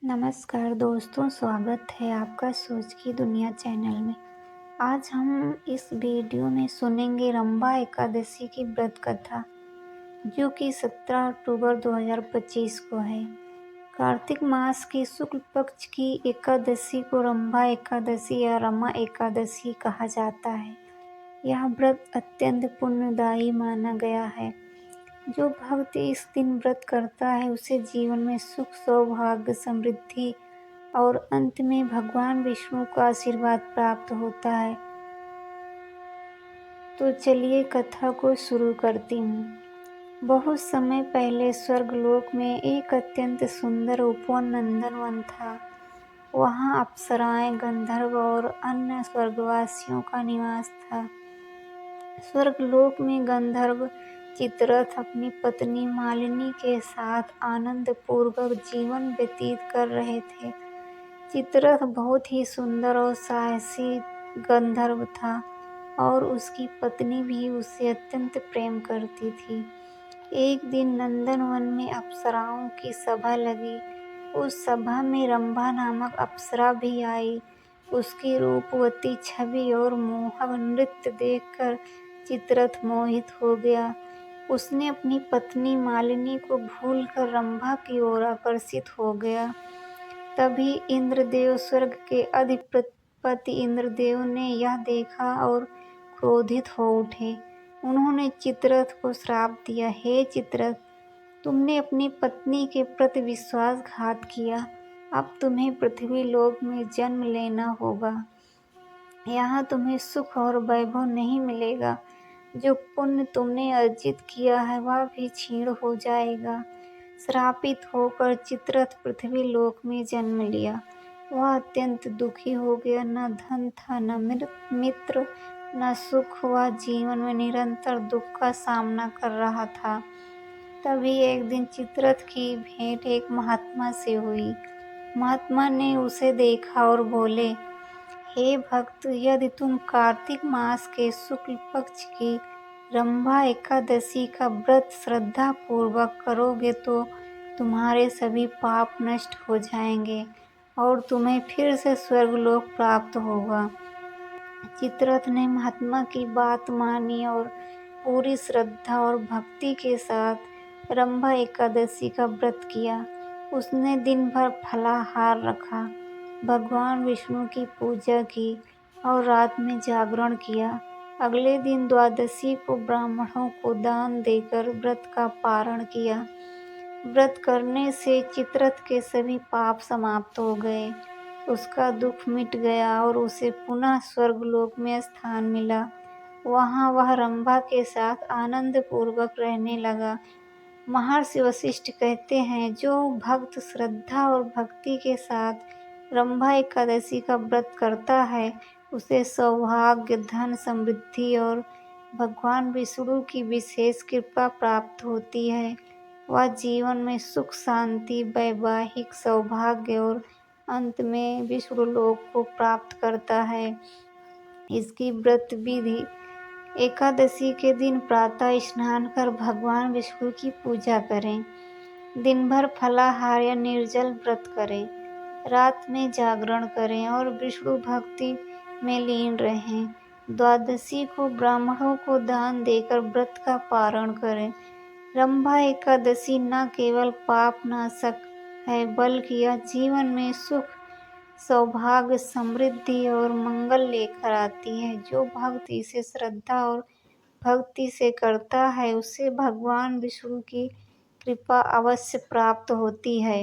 नमस्कार दोस्तों, स्वागत है आपका सोच की दुनिया चैनल में। आज हम इस वीडियो में सुनेंगे रंभा एकादशी की व्रत कथा, जो कि 17 अक्टूबर 2025 को है। कार्तिक मास की शुक्ल पक्ष की एकादशी को रंभा एकादशी या रमा एकादशी कहा जाता है। यह व्रत अत्यंत पुण्यदायी माना गया है। जो भक्त इस दिन व्रत करता है उसे जीवन में सुख, सौभाग्य, समृद्धि और अंत में भगवान विष्णु का आशीर्वाद प्राप्त होता है। तो चलिए कथा को शुरू करती हूँ। बहुत समय पहले स्वर्गलोक में एक अत्यंत सुंदर उपवन नंदनवन था। वहाँ अप्सराएं, गंधर्व और अन्य स्वर्गवासियों का निवास था। स्वर्गलोक में गंधर्व चित्ररथ अपनी पत्नी मालिनी के साथ आनंद पूर्वक जीवन व्यतीत कर रहे थे। चित्ररथ बहुत ही सुंदर और साहसी गंधर्व था और उसकी पत्नी भी उससे अत्यंत प्रेम करती थी। एक दिन नंदनवन में अप्सराओं की सभा लगी। उस सभा में रंभा नामक अप्सरा भी आई। उसकी रूपवती छवि और मोहक नृत्य देखकर चित्ररथ मोहित हो गया। उसने अपनी पत्नी मालिनी को भूलकर रंभा की ओर आकर्षित हो गया। तभी इंद्रदेव, स्वर्ग के अधिपति इंद्रदेव ने यह देखा और क्रोधित हो उठे। उन्होंने चित्ररथ को श्राप दिया, हे चित्ररथ, तुमने अपनी पत्नी के प्रति विश्वासघात किया। अब तुम्हें पृथ्वी लोक में जन्म लेना होगा। यहाँ तुम्हें सुख और वैभव नहीं मिलेगा। जो पुण्य तुमने अर्जित किया है वह भी क्षीण हो जाएगा। श्रापित होकर चित्ररथ पृथ्वी लोक में जन्म लिया। वह अत्यंत दुखी हो गया। न धन था, न मित्र, न सुख। वह जीवन में निरंतर दुख का सामना कर रहा था। तभी एक दिन चित्ररथ की भेंट एक महात्मा से हुई। महात्मा ने उसे देखा और बोले, हे भक्त, यदि तुम कार्तिक मास के शुक्ल पक्ष की रंभा एकादशी का व्रत श्रद्धा पूर्वक करोगे तो तुम्हारे सभी पाप नष्ट हो जाएंगे और तुम्हें फिर से स्वर्गलोक प्राप्त होगा। चित्ररथ ने महात्मा की बात मानी और पूरी श्रद्धा और भक्ति के साथ रंभा एकादशी का व्रत किया। उसने दिन भर फलाहार रखा, भगवान विष्णु की पूजा की और रात में जागरण किया। अगले दिन द्वादशी को ब्राह्मणों को दान देकर व्रत का पारण किया। व्रत करने से चित्ररथ के सभी पाप समाप्त हो गए। उसका दुख मिट गया और उसे पुनः स्वर्गलोक में स्थान मिला। वहाँ वह रंभा के साथ आनंद पूर्वक रहने लगा। महर्षि वशिष्ठ कहते हैं, जो भक्त श्रद्धा और भक्ति के साथ रंभा एकादशी का व्रत करता है उसे सौभाग्य, धन, समृद्धि और भगवान विष्णु की विशेष कृपा प्राप्त होती है। वह जीवन में सुख, शांति, वैवाहिक सौभाग्य और अंत में विष्णु लोक को प्राप्त करता है। इसकी व्रत विधि: एकादशी के दिन प्रातः स्नान कर भगवान विष्णु की पूजा करें। दिन भर फलाहार या निर्जल व्रत करें। रात में जागरण करें और विष्णु भक्ति में लीन रहें। द्वादशी को ब्राह्मणों को दान देकर व्रत का पारण करें। रंभा एकादशी न केवल पाप नाशक है बल्कि यह जीवन में सुख, सौभाग्य, समृद्धि और मंगल लेकर आती है। जो भक्त इसे श्रद्धा और भक्ति से करता है उसे भगवान विष्णु की कृपा अवश्य प्राप्त होती है।